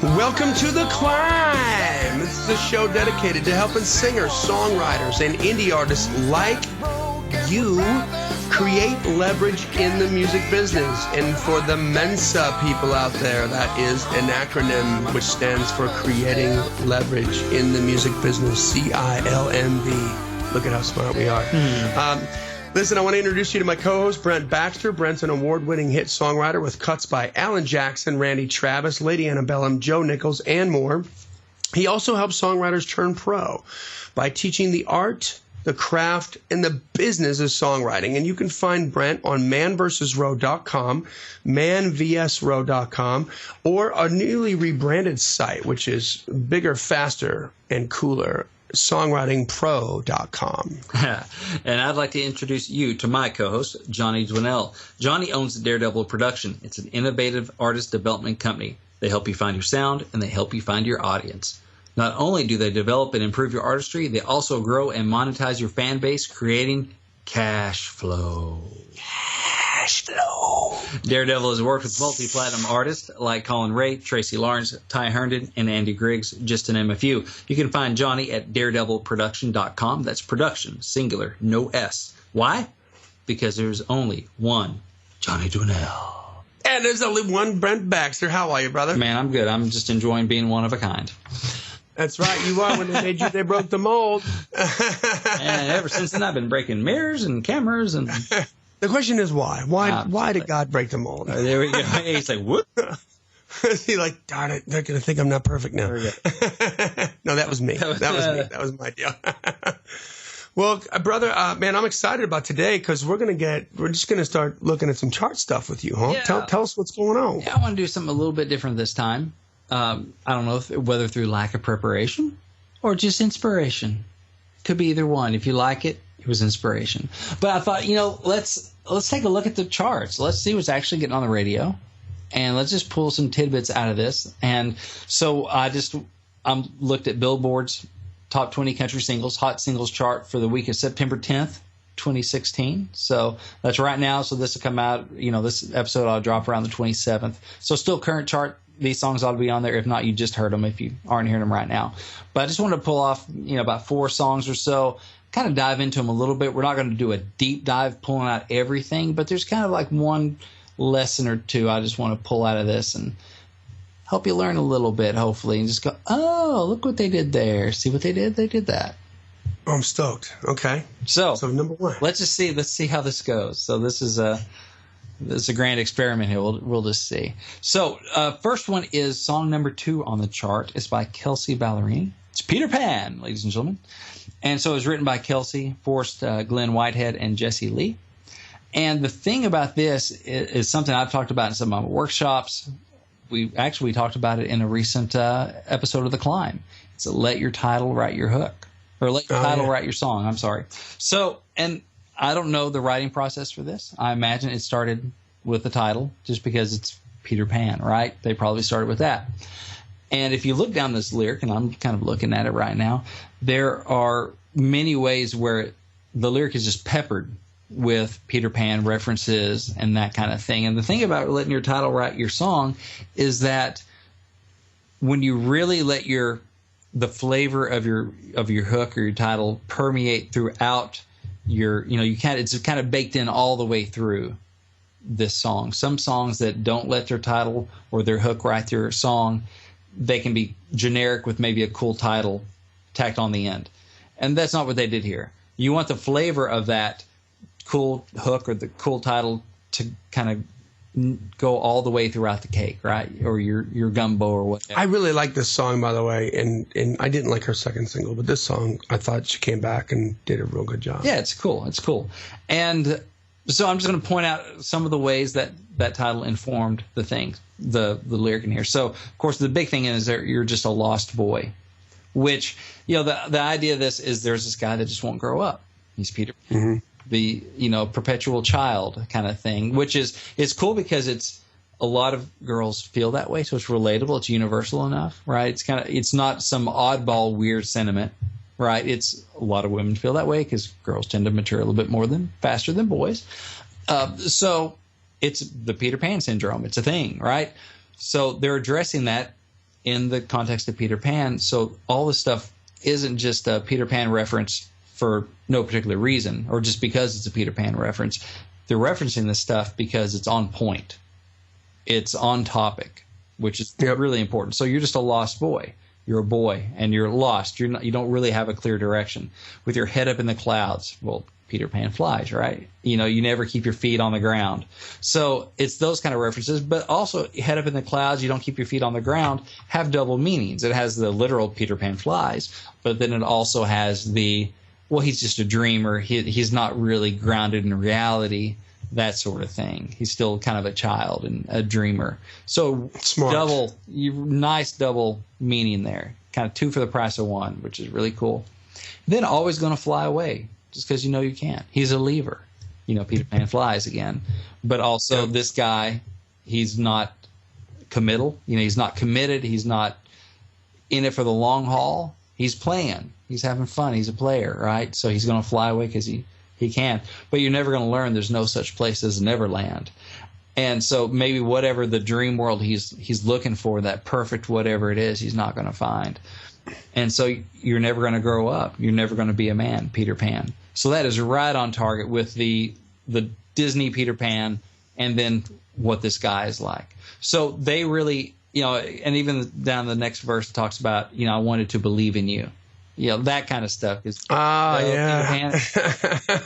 Welcome to The Climb. This is a show dedicated to helping singers, songwriters, and indie artists like you create leverage in the music business. And for the Mensa people out there, that is an acronym which stands for Creating Leverage in the Music Business, C.I.L.M.B. Look at how smart we are. Listen, I want to introduce you to my co-host, Brent Baxter. Brent's an award-winning hit songwriter with cuts by Alan Jackson, Randy Travis, Lady Antebellum, Joe Nichols, and more. He also helps songwriters turn pro by teaching the art, the craft, and the business of songwriting. And you can find Brent on manvsrow.com, manvsrow.com, or a newly rebranded site, which is bigger, faster, and cooler, songwritingpro.com. And I'd like to introduce you to my co-host, Johnny Dwinell. Johnny owns Daredevil Production. It's an innovative artist development company. They help you find your sound, and they help you find your audience. Not only do they develop and improve your artistry, they also grow and monetize your fan base, creating cash flow. Cash flow. Daredevil has worked with multi-platinum artists like Colin Ray, Tracy Lawrence, Ty Herndon, and Andy Griggs, just to name a few. You can find Johnny at daredevilproduction.com. That's production, singular, no S. Why? Because there's only one Johnny Dwinell. And there's only one Brent Baxter. How are you, brother? Man, I'm good. I'm just enjoying being one of a kind. That's right. You are. When they made you, they broke the mold. And ever since then, I've been breaking mirrors and cameras. And the question is why? Why did God break the mold? There we go. He's like, whoop. He's like, darn it, they're going to think I'm not perfect now. No, that was me. That was me. That was my deal. Well, brother, man, I'm excited about today because we're just going to start looking at some chart stuff with you, huh? Yeah. Tell us what's going on. Yeah, I want to do something a little bit different this time. I don't know whether through lack of preparation or just inspiration. Could be either one. If you like it, it was inspiration. But I thought, let's take a look at the charts. Let's see what's actually getting on the radio, and let's just pull some tidbits out of this. And so I looked at Billboard's Top 20 Country Singles, Hot Singles chart for the week of September 10th, 2016. So that's right now. So this will come out, this episode I'll drop around the 27th. So still current chart. These songs ought to be on there. If not, you just heard them if you aren't hearing them right now. But I just wanted to pull off, about 4 songs or so, kind of dive into them a little bit. We're not going to do a deep dive pulling out everything, but there's kind of like one lesson or two I just want to pull out of this and help you learn a little bit, hopefully, and just go, oh, look what they did there. See what they did? They did that. Oh, I'm stoked. Okay. So number one. Let's see how this goes. So this is a grand experiment here. We'll just see. So first one is song number 2 on the chart. It's by Kelsey Ballerini. It's Peter Pan, ladies and gentlemen. And so it was written by Kelsey, Forrest Glenn Whitehead, and Jesse Lee. And the thing about this is something I've talked about in some of my workshops. We talked about it in a recent episode of The Climb. It's let your title write your hook. Or let your title write your song. I'm sorry. So, and I don't know the writing process for this. I imagine it started with the title just because it's Peter Pan, right? They probably started with that. And if you look down this lyric, and I'm kind of looking at it right now, there are many ways where the lyric is just peppered with Peter Pan references and that kind of thing. And the thing about letting your title write your song is that when you really let the flavor of your hook or your title permeate throughout it's kind of baked in all the way through this song. Some songs that don't let their title or their hook write their song, they can be generic with maybe a cool title tacked on the end. And that's not what they did here. You want the flavor of that cool hook or the cool title to kind of go all the way throughout the cake, right? Or your gumbo or whatever. I really like this song, by the way, and I didn't like her second single, but this song, I thought she came back and did a real good job. Yeah, it's cool. It's cool. And so I'm just going to point out some of the ways that title informed the lyric in here. So, of course, the big thing is that you're just a lost boy, which, the idea of this is there's this guy that just won't grow up. He's Peter Pan. Mm-hmm. The perpetual child kind of thing, which it's cool because it's a lot of girls feel that way, so it's relatable, it's universal enough, right? It's not some oddball weird sentiment, right? It's a lot of women feel that way because girls tend to mature a little bit faster than boys. So it's the Peter Pan syndrome. It's a thing, right? So they're addressing that in the context of Peter Pan. So all this stuff isn't just a Peter Pan reference for no particular reason or just because it's a Peter Pan reference. They're referencing this stuff because it's on point. It's on topic, which is really important. So you're just a lost boy. You're a boy and you're lost. You don't really have a clear direction. With your head up in the clouds, well, Peter Pan flies, right? You never keep your feet on the ground. So it's those kind of references, but also head up in the clouds, you don't keep your feet on the ground, have double meanings. It has the literal Peter Pan flies, but then it also has he's just a dreamer. He's not really grounded in reality, that sort of thing. He's still kind of a child and a dreamer. So smart. Nice double meaning there. Kind of 2 for the price of 1, which is really cool. Then always going to fly away. Just because you can't. He's a lever. Peter Pan flies again. But also this guy, he's not committal. He's not committed. He's not in it for the long haul. He's playing. He's having fun. He's a player, right? So he's going to fly away because he can. But you're never going to learn there's no such place as Neverland. And so maybe whatever the dream world he's looking for, that perfect whatever it is, he's not going to find. And so you're never going to grow up. You're never going to be a man, Peter Pan. So that is right on target with the Disney Peter Pan and then what this guy is like. So they really, and even down the next verse it talks about, I wanted to believe in you. That kind of stuff is Peter Pan.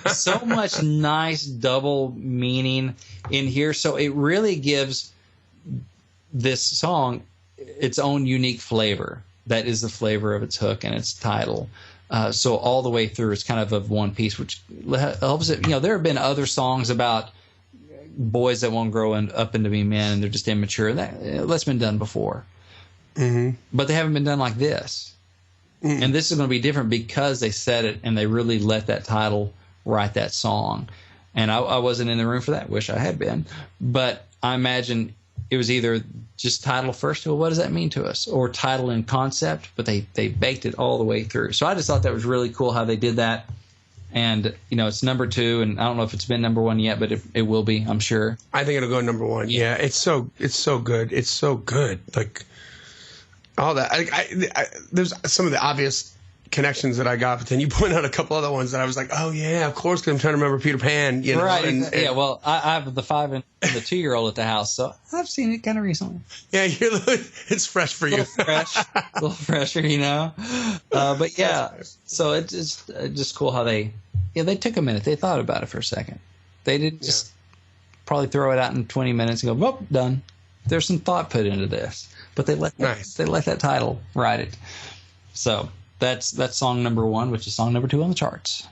So much nice double meaning in here. So it really gives this song its own unique flavor. That is the flavor of its hook and its title. So all the way through, it's kind of one piece, which helps it. There have been other songs about boys that won't grow up into be men and they're just immature. That's been done before. Mm-hmm. But they haven't been done like this. Mm-hmm. And this is going to be different because they said it and they really let that title write that song. And I wasn't in the room for that. Wish I had been. But I imagine it was either just title first, well, what does that mean to us? Or title and concept, but they baked it all the way through. So I just thought that was really cool how they did that. And, it's number 2, and I don't know if it's been number 1 yet, but it will be, I'm sure. I think it'll go number 1. Yeah, it's so good. It's so good. Like, all that. There's some of the obvious connections that I got, but then you point out a couple other ones that I was like, oh yeah, of course, because I'm trying to remember Peter Pan. Right. Yeah. Well, I have the 5 and the 2-year-old at the house, so I've seen it kind of recently. Yeah, it's fresh for you. A little fresher, But yeah, so it's just cool how they took a minute. They thought about it for a second. They didn't just probably throw it out in 20 minutes and go, "Well, done." There's some thought put into this, but they let that title write it. So. That's song number 1, which is song number 2 on the charts.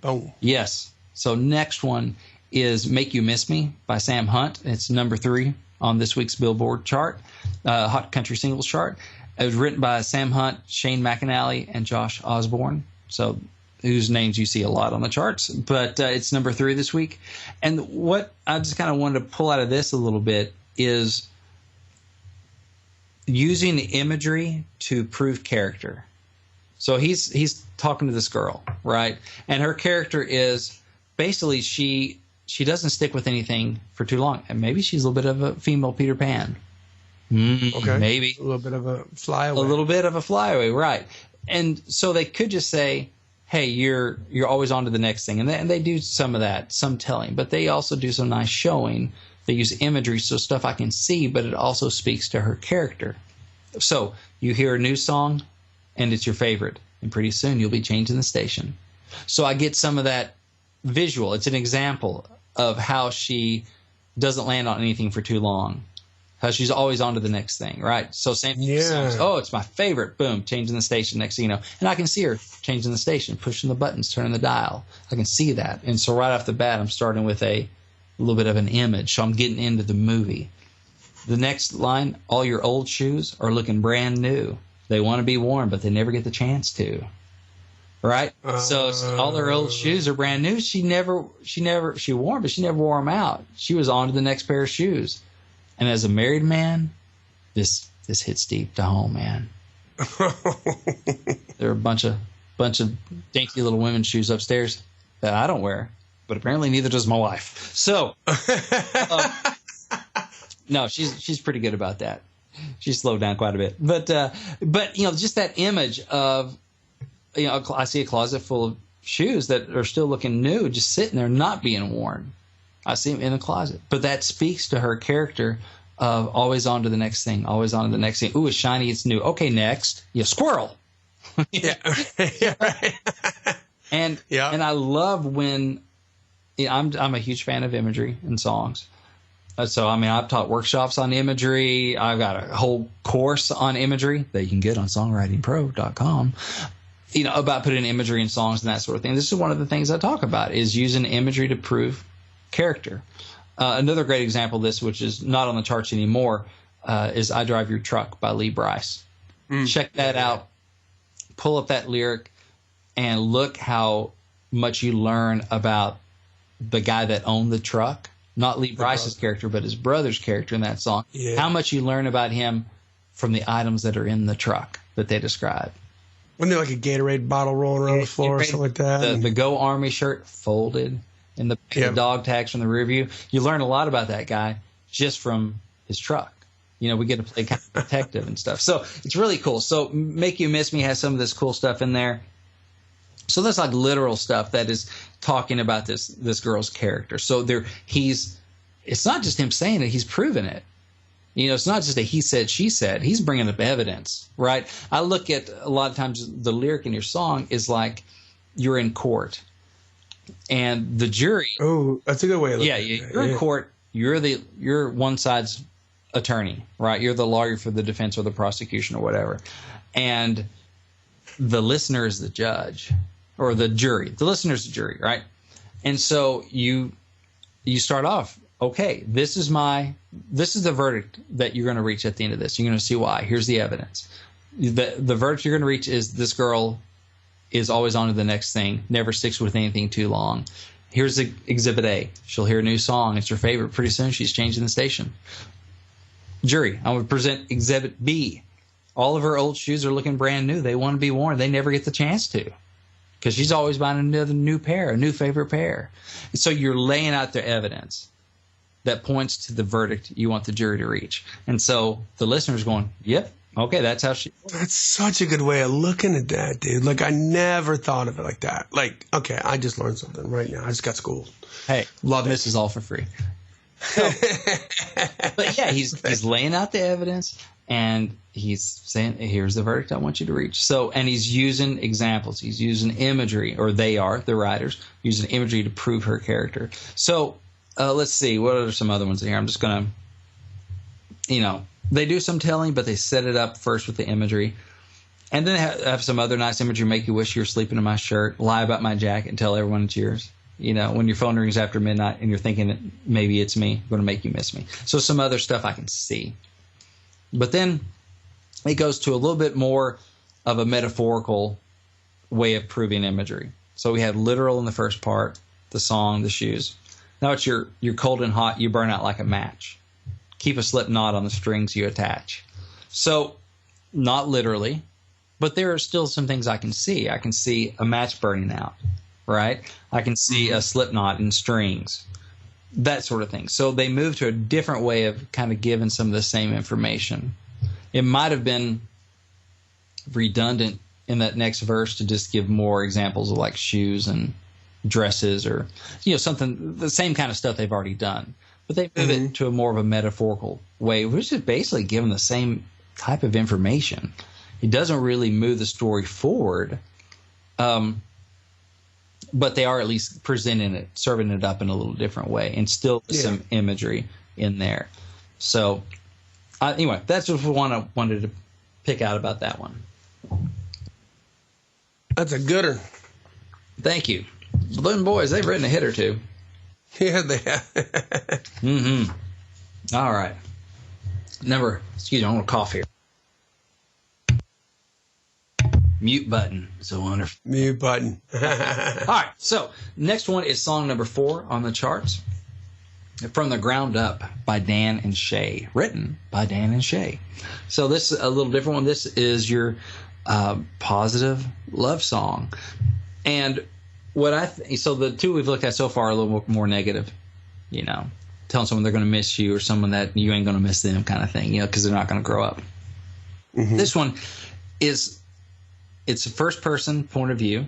Oh. Yes. So next one is Make You Miss Me by Sam Hunt. It's number 3 on this week's Billboard chart, Hot Country Singles chart. It was written by Sam Hunt, Shane McAnally, and Josh Osborne, so whose names you see a lot on the charts. But it's number 3 this week. And what I just kind of wanted to pull out of this a little bit is using imagery to prove character. So he's talking to this girl, right? And her character is basically she doesn't stick with anything for too long. And maybe she's a little bit of a female Peter Pan. Okay. Maybe. A little bit of a flyaway. A little bit of a flyaway, right. And so they could just say, hey, you're always on to the next thing. And they do some of that, some telling. But they also do some nice showing. They use imagery, so stuff I can see, but it also speaks to her character. So you hear a new song, and it's your favorite, and pretty soon you'll be changing the station. So I get some of that visual. It's an example of how she doesn't land on anything for too long, how she's always on to the next thing, right? So same thing. Oh, it's my favorite. Boom, changing the station, next thing you know. And I can see her changing the station, pushing the buttons, turning the dial. I can see that. And so right off the bat, I'm starting with a little bit of an image. So I'm getting into the movie. The next line, all your old shoes are looking brand new. They want to be worn, but they never get the chance to. Right? So all their old shoes are brand new. She wore them, but she never wore them out. She was on to the next pair of shoes. And as a married man, this hits deep to home, man. There are a bunch of dainty little women's shoes upstairs that I don't wear, but apparently neither does my wife. So, no, she's pretty good about that. She slowed down quite a bit. But just that image of, I see a closet full of shoes that are still looking new, just sitting there, not being worn. I see them in the closet. But that speaks to her character of always on to the next thing, always on to the next thing. Ooh, it's shiny, it's new. Okay, next. Squirrel. Yeah. Yeah, right. And I love when I'm a huge fan of imagery in songs. So, I've taught workshops on imagery. I've got a whole course on imagery that you can get on songwritingpro.com, about putting imagery in songs and that sort of thing. This is one of the things I talk about, is using imagery to prove character. Another great example of this, which is not on the charts anymore, is I Drive Your Truck by Lee Brice. Check that out. Pull up that lyric and look how much you learn about the guy that owned the truck. Not Lee Brice's character, but his brother's character in that song. Yeah. How much you learn about him from the items that are in the truck that they describe. Wasn't there like a Gatorade bottle rolling around the floor or something like that? The Go Army shirt folded and the dog tags from the rear view. You learn a lot about that guy just from his truck. We get to play kind of detective and stuff. So it's really cool. So Make You Miss Me has some of this cool stuff in there. So that's like literal stuff that is talking about this girl's character. So it's not just him saying it, he's proving it. It's not just a he said, she said. He's bringing up evidence, right? I look at a lot of times the lyric in your song is like you're in court and the jury. Oh, that's a good way of looking at it. You're in court. You're one side's attorney, right? You're the lawyer for the defense or the prosecution or whatever. And the listener is the judge. Or the jury. The listener's the jury, right? And so you start off, okay, this is the verdict that you're going to reach at the end of this. You're going to see why. Here's the evidence. The verdict you're going to reach is this girl is always on to the next thing, never sticks with anything too long. Here's Exhibit A. She'll hear a new song. It's her favorite. Pretty soon she's changing the station. Jury, I'm going to present Exhibit B. All of her old shoes are looking brand new. They want to be worn. They never get the chance to. Because she's always buying another new pair, a new favorite pair. And so you're laying out the evidence that points to the verdict you want the jury to reach. And so the listener's going, yep, okay, that's how she... That's such a good way of looking at that, dude. Like, I never thought of it like that. Like, okay, I just learned something right now. I just got schooled. Hey, love this is all for free. So, but yeah, he's laying out the evidence. And he's saying, here's the verdict I want you to reach. So, and he's using examples. He's using imagery, or they are, the writers, using imagery to prove her character. So, let's see. What are some other ones in here? I'm just going to, they do some telling, but they set it up first with the imagery. And then they have some other nice imagery, make you wish you were sleeping in my shirt, lie about my jacket, and tell everyone it's yours. When your phone rings after midnight and you're thinking that maybe it's me, I'm going to make you miss me. So some other stuff I can see. But then it goes to a little bit more of a metaphorical way of proving imagery. So we had literal in the first part, the song, the shoes. Now it's you're cold and hot, you burn out like a match. Keep a slip knot on the strings you attach. So not literally, but there are still some things I can see. I can see a match burning out, right? I can see a slip knot in strings. That sort of thing. So they move to a different way of kind of giving some of the same information. It might have been redundant in that next verse to just give more examples of like shoes and dresses or something, the same kind of stuff they've already done. But they move it to a more of a metaphorical way, which is basically giving the same type of information. It doesn't really move the story forward. But they are at least presenting it, serving it up in a little different way, and still some imagery in there. So, anyway, that's just what I wanted to pick out about that one. That's a gooder. Thank you. Balloon Boys, they've written a hit or two. Yeah, they have. All right. Excuse me, I'm going to cough here. Mute button. So wonderful. Mute button. All right. So next one is song number 4 on the charts. From the Ground Up by Dan and Shay. Written by Dan and Shay. So this is a little different one. This is your positive love song. And what so the two we've looked at so far are a little more negative, telling someone they're going to miss you or someone that you ain't going to miss them kind of thing, you know, because they're not going to grow up. Mm-hmm. This one it's a first person point of view,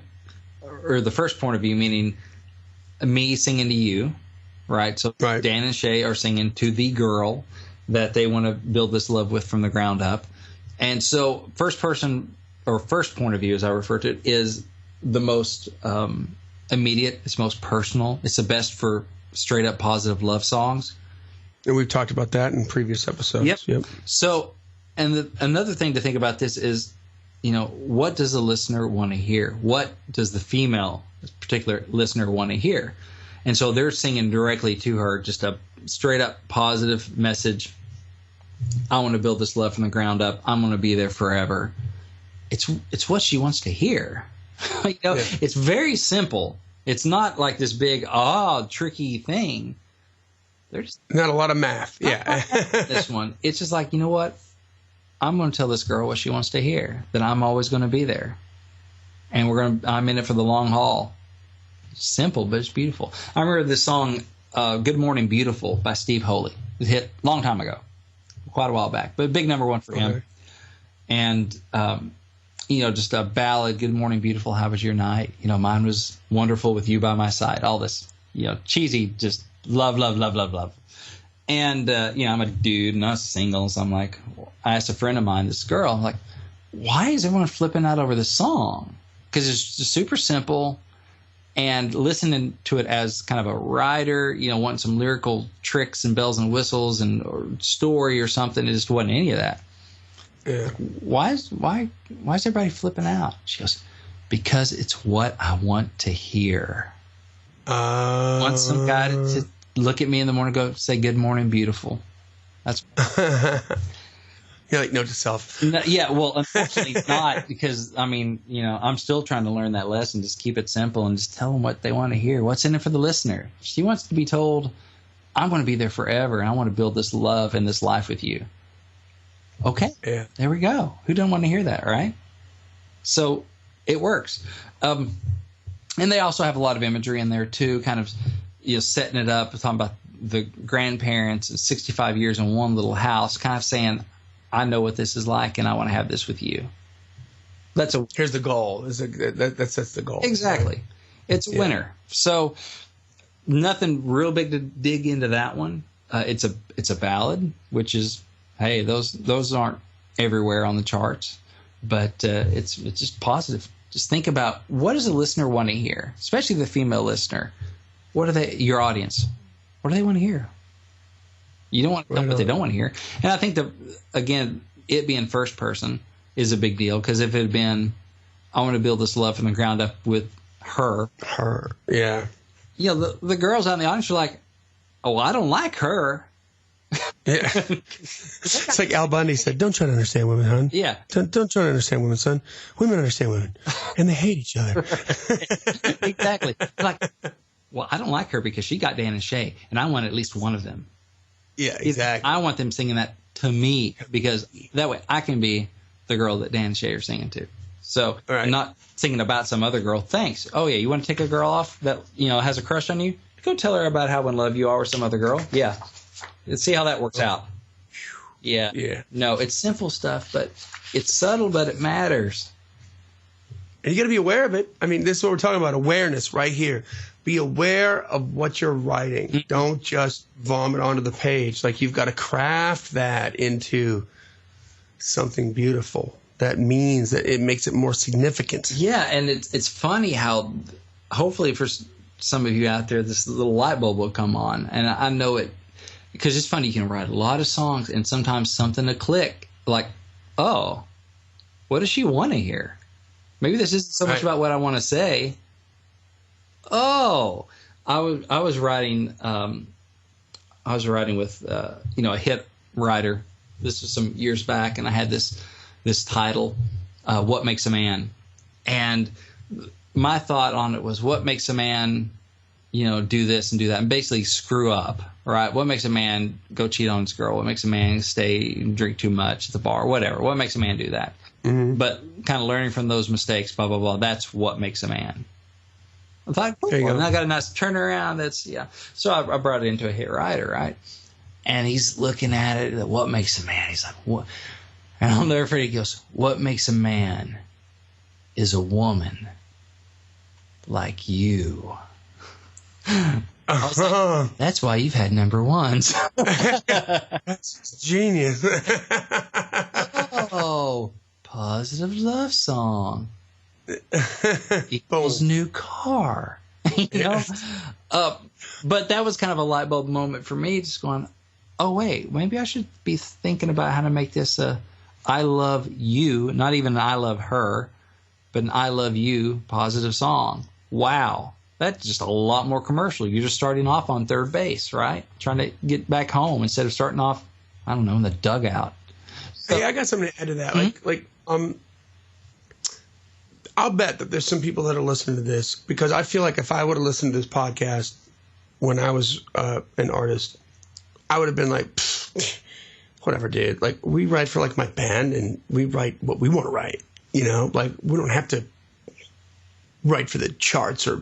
or the first point of view, meaning me singing to you, right? So right. Dan and Shay are singing to the girl that they want to build this love with from the ground up. And so first person or first point of view, as I refer to it, is the most immediate. It's most personal. It's the best for straight up positive love songs. And we've talked about that in previous episodes. Yep. So, and another thing to think about this is, you know, what does the listener want to hear? What does the female, particular listener, want to hear? And so they're singing directly to her, just a straight up positive message. I want to build this love from the ground up. I'm going to be there forever. It's what she wants to hear. You know, yeah. It's very simple. It's not like this big, tricky thing. There's not a lot of math. Yeah. This one, it's just like, you know what? I'm going to tell this girl what she wants to hear, that I'm always going to be there. And I'm in it for the long haul. It's simple, but it's beautiful. I remember this song, Good Morning Beautiful by Steve Holy. It hit a long time ago, quite a while back, but a big number one for him. And, you know, just a ballad, Good Morning Beautiful, how was your night? You know, mine was wonderful with you by my side. All this, you know, cheesy, just love, love, love, love, love. And, you know, I'm a dude and I'm single. So I'm like, I asked a friend of mine, this girl, I'm like, why is everyone flipping out over this song? Because it's just super simple. And listening to it as kind of a writer, you know, wanting some lyrical tricks and bells and whistles and or story or something, it just wasn't any of that. Yeah. Why is everybody flipping out? She goes, because it's what I want to hear. I want some guy to look at me in the morning, go say, good morning, beautiful. That's you're like, note to self. No, yeah, well, unfortunately not, because, I mean, you know, I'm still trying to learn that lesson. Just keep it simple and just tell them what they want to hear. What's in it for the listener? She wants to be told, I'm going to be there forever, and I want to build this love and this life with you. Okay, yeah. There we go. Who doesn't want to hear that, right? So it works. And they also have a lot of imagery in there, too, kind of, you know, setting it up, talking about the grandparents and 65 years in one little house, kind of saying, I know what this is like, and I want to have this with you. Here's the goal. That sets the goal. Exactly. Right? It's a winner. So nothing real big to dig into that one. It's a ballad, which is, hey, those aren't everywhere on the charts, but it's just positive. Just think about, what does the listener want to hear, especially the female listener. What are your audience? What do they want to hear? You don't want to know what they don't want to hear. And I think that, again, it being first person is a big deal, because if it had been, I want to build this love from the ground up with her. Yeah. You know, the girls out in the audience are like, oh, I don't like her. Yeah. It's like Al Bundy said, don't try to understand women, hon. Yeah. Don't try to understand women, son. Women understand women. And they hate each other. Exactly. Like, well, I don't like her because she got Dan and Shay, and I want at least one of them. Yeah, exactly. I want them singing that to me, because that way I can be the girl that Dan and Shay are singing to. So I'm not singing about some other girl. Thanks. Oh, yeah, you want to take a girl off that, you know, has a crush on you? Go tell her about how in love you are with some other girl. Yeah. Let's see how that works out. Yeah. Yeah. No, it's simple stuff, but it's subtle, but it matters. And you got to be aware of it. I mean, this is what we're talking about, awareness right here. Be aware of what you're writing. Mm-hmm. Don't just vomit onto the page. Like, you've got to craft that into something beautiful. That means that it makes it more significant. Yeah, and it's funny how, hopefully for some of you out there, this little light bulb will come on. And I know it, because it's funny, you can write a lot of songs and sometimes something to click. Like, oh, what does she want to hear? Maybe this isn't so much about what I want to say. Oh, I was writing with you know, a hit writer. This was some years back, and I had this title, "What Makes a Man," and my thought on it was, what makes a man, you know, do this and do that, and basically screw up, right? What makes a man go cheat on his girl? What makes a man stay and drink too much at the bar? Whatever. What makes a man do that? Mm-hmm. But kind of learning from those mistakes, blah, blah, blah. That's what makes a man. I thought, cool. And I got a nice turnaround. That's, yeah. So I brought it into a hit writer, right? And he's looking at it. What makes a man? He's like, what? And I'll never forget. He goes, what makes a man is a woman like you. I was like, that's why you've had number ones. That's genius. Oh, positive love song equals new car. You know? But that was kind of a light bulb moment for me, just going, oh, wait, maybe I should be thinking about how to make this a I love you, not even an I love her, but an I love you positive song. Wow. That's just a lot more commercial. You're just starting off on third base, right? Trying to get back home instead of starting off, I don't know, in the dugout. So, hey, I got something to add to that. I'll bet that there's some people that are listening to this, because I feel like if I would have listened to this podcast when I was an artist, I would have been like, whatever, dude. Like, we write for like my band, and we write what we want to write. You know, like, we don't have to write for the charts or,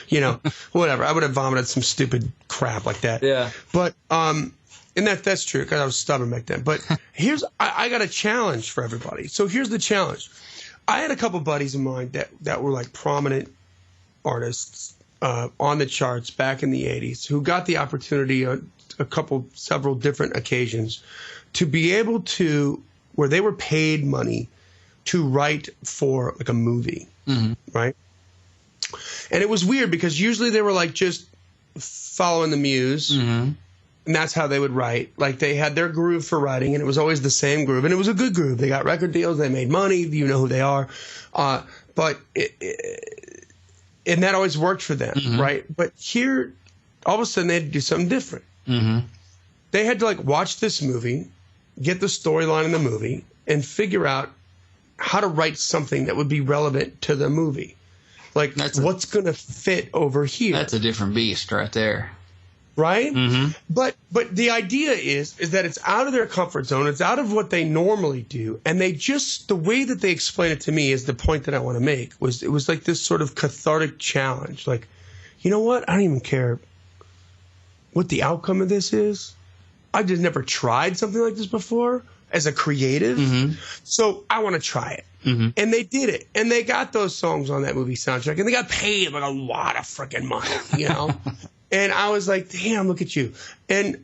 you know, whatever. I would have vomited some stupid crap like that. Yeah. But and that's true, because I was stubborn back then. But I got a challenge for everybody. So here's the challenge. I had a couple buddies of mine that were like prominent artists on the charts back in the 80s who got the opportunity on several different occasions to be able to, where they were paid money to write for like a movie, right? And it was weird because usually they were like just following the muse, and that's how they would write. Like, they had their groove for writing, and it was always the same groove, and it was a good groove. They got record deals, they made money, you know who they are, but and that always worked for them, right? But here, all of a sudden, they had to do something different. They had to like watch this movie, get the storyline in the movie, and figure out how to write something that would be relevant to the movie. Like, what's going to fit over here? That's a different beast right there. Right? But the idea is that it's out of their comfort zone. It's out of what they normally do. And they just, the way that they explain it to me is the point that I want to make, was it was like this sort of cathartic challenge. Like, you know what? I don't even care what the outcome of this is. I just never tried something like this before as a creative. So I want to try it. And they did it. And they got those songs on that movie soundtrack. And they got paid like a lot of freaking money, you know? And I was like, damn, look at you. And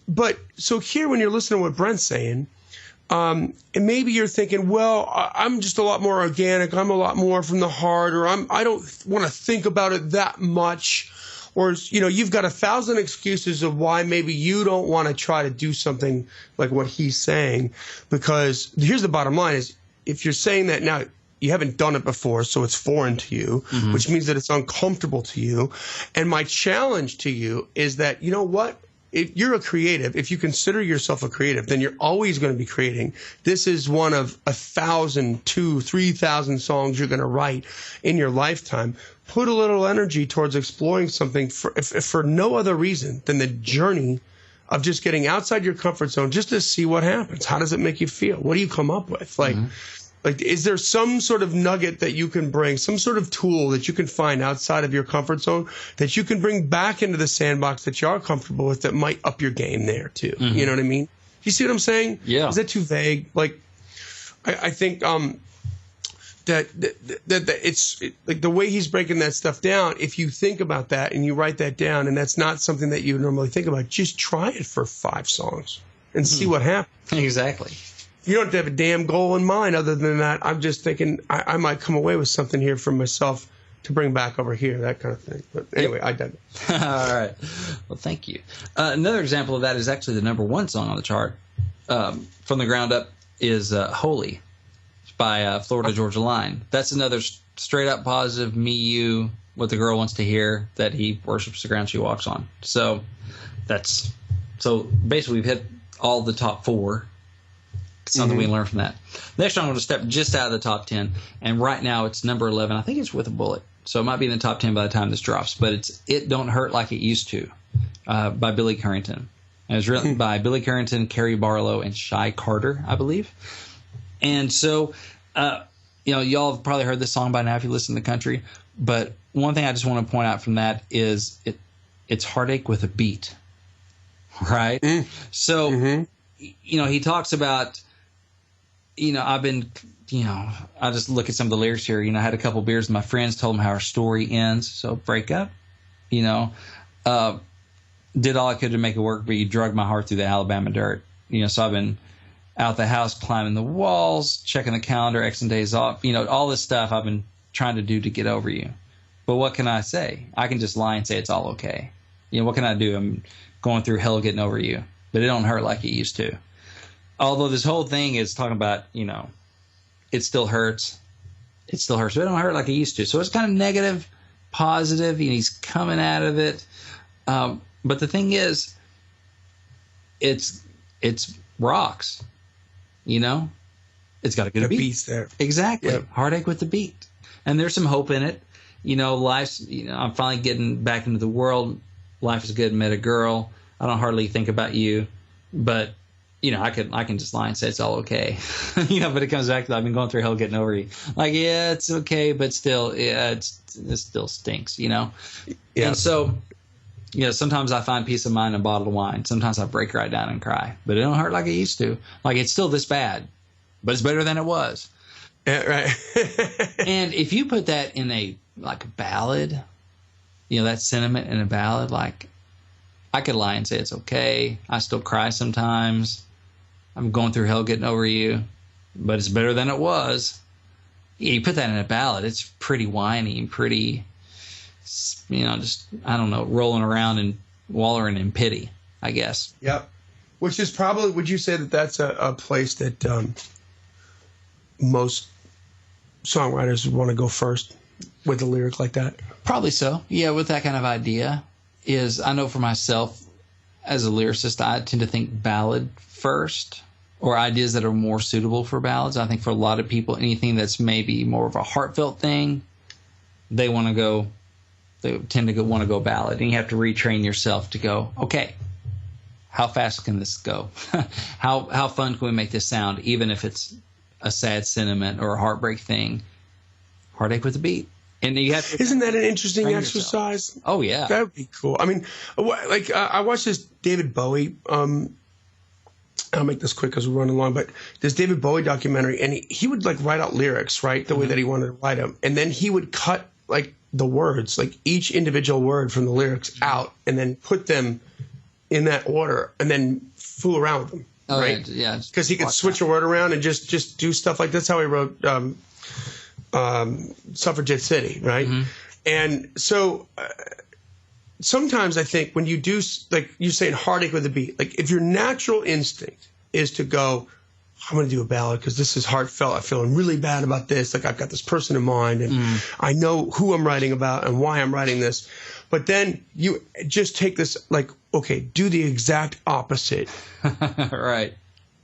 but so here, when you're listening to what Brent's saying, and maybe you're thinking, well, I'm just a lot more organic. I'm a lot more from the heart, or I don't want to think about it that much. Or, you know, you've got 1,000 excuses of why maybe you don't want to try to do something like what he's saying. Because here's the bottom line is, if you're saying that now, you haven't done it before, so it's foreign to you, which means that it's uncomfortable to you. And my challenge to you is that, you know what? If you're a creative, if you consider yourself a creative, then you're always going to be creating. This is one of 1,000, 2,000, 3,000 songs you're going to write in your lifetime. Put a little energy towards exploring something for no other reason than the journey of just getting outside your comfort zone, just to see what happens. How does it make you feel? What do you come up with? Like, is there some sort of nugget that you can bring, some sort of tool that you can find outside of your comfort zone that you can bring back into the sandbox that you are comfortable with, that might up your game there too? You know what I mean? You see what I'm saying? Yeah. Is that too vague? Like, I think that it's like the way he's breaking that stuff down. If you think about that and you write that down, and that's not something that you normally think about, just try it for 5 songs and see what happens. Exactly. You don't have to have a damn goal in mind other than that. I'm just thinking I might come away with something here for myself to bring back over here, that kind of thing. But anyway, I done it. All right. Well, thank you. Another example of that is actually the number 1 song on the chart from the ground up is Holy by Florida Georgia Line. That's another straight up positive, me, you, what the girl wants to hear, that he worships the ground she walks on. So basically we've hit all the top 4. Something we can learn from that. Next one, I'm going to step just out of the top 10, and right now it's number 11. I think it's With a Bullet, so it might be in the top 10 by the time this drops. But it's "It Don't Hurt Like It Used to" by Billy Currington. And it was written by Billy Currington, Carrie Barlow, and Shy Carter, I believe. And so y'all have probably heard this song by now if you listen to the country. But one thing I just want to point out from that is it's heartache with a beat, right? So, he talks about, I've been, I just look at some of the lyrics here. I had a couple beers with my friends, told them how our story ends. So break up, did all I could to make it work, but you drug my heart through the Alabama dirt. So I've been out the house, climbing the walls, checking the calendar, X and days off, all this stuff I've been trying to do to get over you. But what can I say? I can just lie and say it's all okay. What can I do? I'm going through hell getting over you, but it don't hurt like it used to. Although this whole thing is talking about, it still hurts. It still hurts, but it don't hurt like it used to. So it's kind of negative, positive, he's coming out of it. But the thing is, it's rocks, It's got a good beat. Beat's there. Exactly. Yep. Heartache with the beat. And there's some hope in it. Life's, I'm finally getting back into the world. Life is good. Met a girl. I don't hardly think about you, but I can just lie and say it's all okay. But it comes back to I've been going through hell getting over you. Like, yeah, it's okay, but still, it still stinks, Yeah. And so, sometimes I find peace of mind in a bottle of wine. Sometimes I break right down and cry, but it don't hurt like it used to. Like, it's still this bad, but it's better than it was. Yeah, right. And if you put that in a ballad, that sentiment in a ballad, like, I could lie and say it's okay. I still cry sometimes. I'm going through hell getting over you, but it's better than it was. You put that in a ballad, it's pretty whiny and pretty, just, I don't know, rolling around and wallowing in pity, I guess. Yep. Which is probably, would you say that that's a place that most songwriters would want to go first with a lyric like that? Probably so. Yeah, with that kind of idea. I know for myself, as a lyricist, I tend to think ballad first, or ideas that are more suitable for ballads. I think for a lot of people, anything that's maybe more of a heartfelt thing, they tend to want to go ballad. And you have to retrain yourself to go, okay, how fast can this go? How fun can we make this sound, even if it's a sad sentiment or a heartbreak thing? Heartache with a beat. And you have to. Isn't that an interesting exercise? Yourself. Oh, yeah. That would be cool. I mean, I watched this David Bowie. I'll make this quick because we're running along. But this David Bowie documentary, and he would write out lyrics, right, the way that he wanted to write them, and then he would cut the words, each individual word from the lyrics out, and then put them in that order, and then fool around with them. Oh, right? Yeah. Because he could switch a word around and just do stuff like that's how he wrote. Suffragette City, right? Mm-hmm. And so sometimes I think when you do, you're saying heartache with a beat, if your natural instinct is to go, I'm going to do a ballad because this is heartfelt, I'm feeling really bad about this, I've got this person in mind, and I know who I'm writing about and why I'm writing this. But then you just take this, okay, do the exact opposite. Right.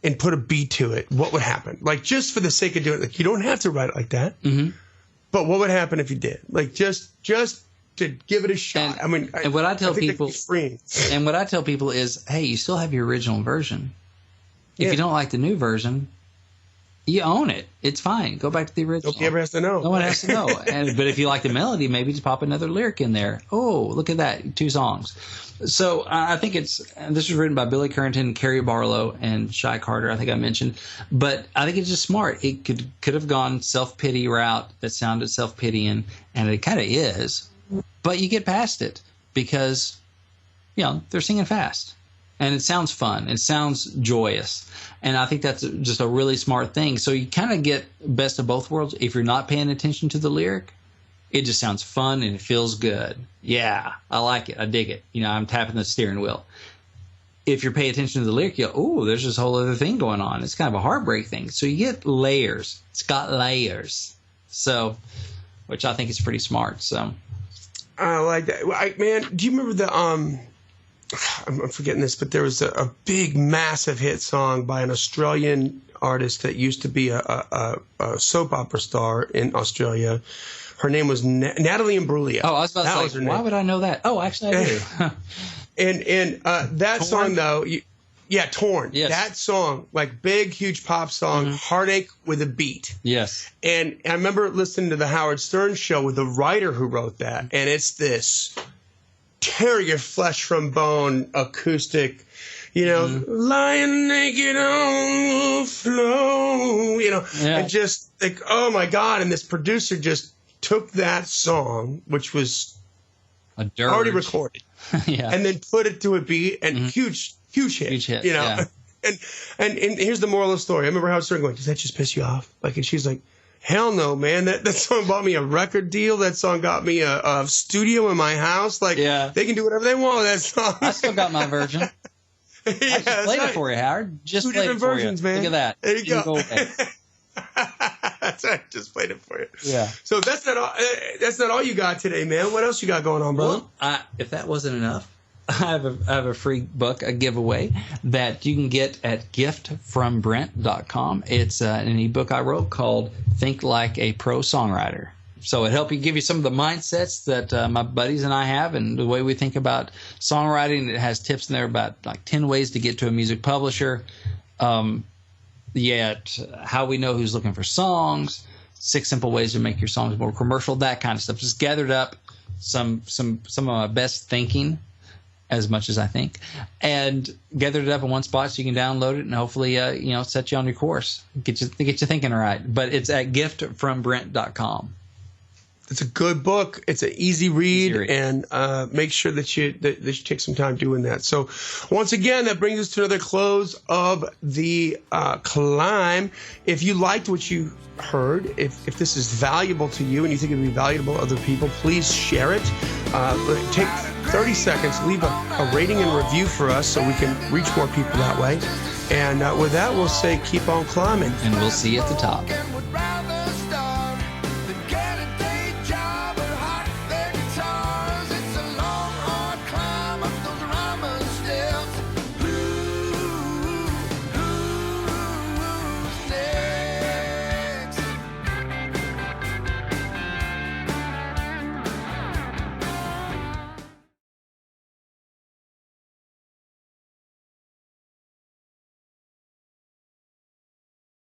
And put a beat to it, what would happen? Just for the sake of doing it, you don't have to write it like that. Mm-hmm. But what would happen if you did? Just to give it a shot. And what I tell people, and what I tell people is, hey, you still have your original version. If you don't like the new version, you own it. It's fine. Go back to the original. Nobody ever has to know. No one has to know. But if you like the melody, maybe just pop another lyric in there. Oh, look at that. 2 songs. So I think this was written by Billy Currington, Carrie Barlow, and Shy Carter, I think I mentioned. But I think it's just smart. It could have gone self-pity route that sounded self-pitying, and it kind of is. But you get past it because, they're singing fast. And it sounds fun. It sounds joyous. And I think that's just a really smart thing. So you kind of get best of both worlds. If you're not paying attention to the lyric, it just sounds fun and it feels good. Yeah, I like it. I dig it. I'm tapping the steering wheel. If you're paying attention to the lyric, you go, oh, there's this whole other thing going on. It's kind of a heartbreak thing. So you get layers. It's got layers. So, which I think is pretty smart. So I like that. Man, do you remember the I'm forgetting this, but there was a big, massive hit song by an Australian artist that used to be a soap opera star in Australia. Her name was Natalie Imbruglia. Oh, I was about to say, why would I know that? Oh, actually, I do. And that song, though, Yeah, Torn. Yes. That song, like big, huge pop song, heartache with a beat. Yes. And I remember listening to the Howard Stern show with the writer who wrote that, and it's this tear your flesh from bone acoustic, lying naked on the floor, and just like, oh my God. And this producer just took that song, which was already recorded, and then put it to a beat, and huge hit, And here's the moral of the story. I remember Howard Stern going, does that just piss you off? Like, and she's like, hell no, man. That song bought me a record deal. That song got me a studio in my house. Like, they can do whatever they want with that song. I still got my version. I just played it for you, Howard. Just 2 played different it for versions, you. man. Look at that. There you go. away. That's right. Just played it for you. Yeah. So that's not all. That's not all you got today, man. What else you got going on, brother? Well, if that wasn't enough, I have a free book, a giveaway that you can get at giftfrombrent.com. It's an ebook I wrote called "Think Like a Pro Songwriter." So it helps give you some of the mindsets that my buddies and I have, and the way we think about songwriting. It has tips in there about like 10 ways to get to a music publisher. Yet how we know who's looking for songs, 6 simple ways to make your songs more commercial, that kind of stuff. Just gathered up some of my best thinking, as much as I think, and gathered it up in one spot so you can download it and hopefully set you on your course, get you thinking right. But it's at giftfrombrent.com. It's a good book. It's an easy read, and make sure that you take some time doing that. So once again, that brings us to another close of the C.L.I.M.B. If you liked what you heard, if this is valuable to you and you think it would be valuable to other people, please share it. Take 30 seconds, leave a rating and review for us so we can reach more people that way. And with that, we'll say keep on climbing. And we'll see you at the top.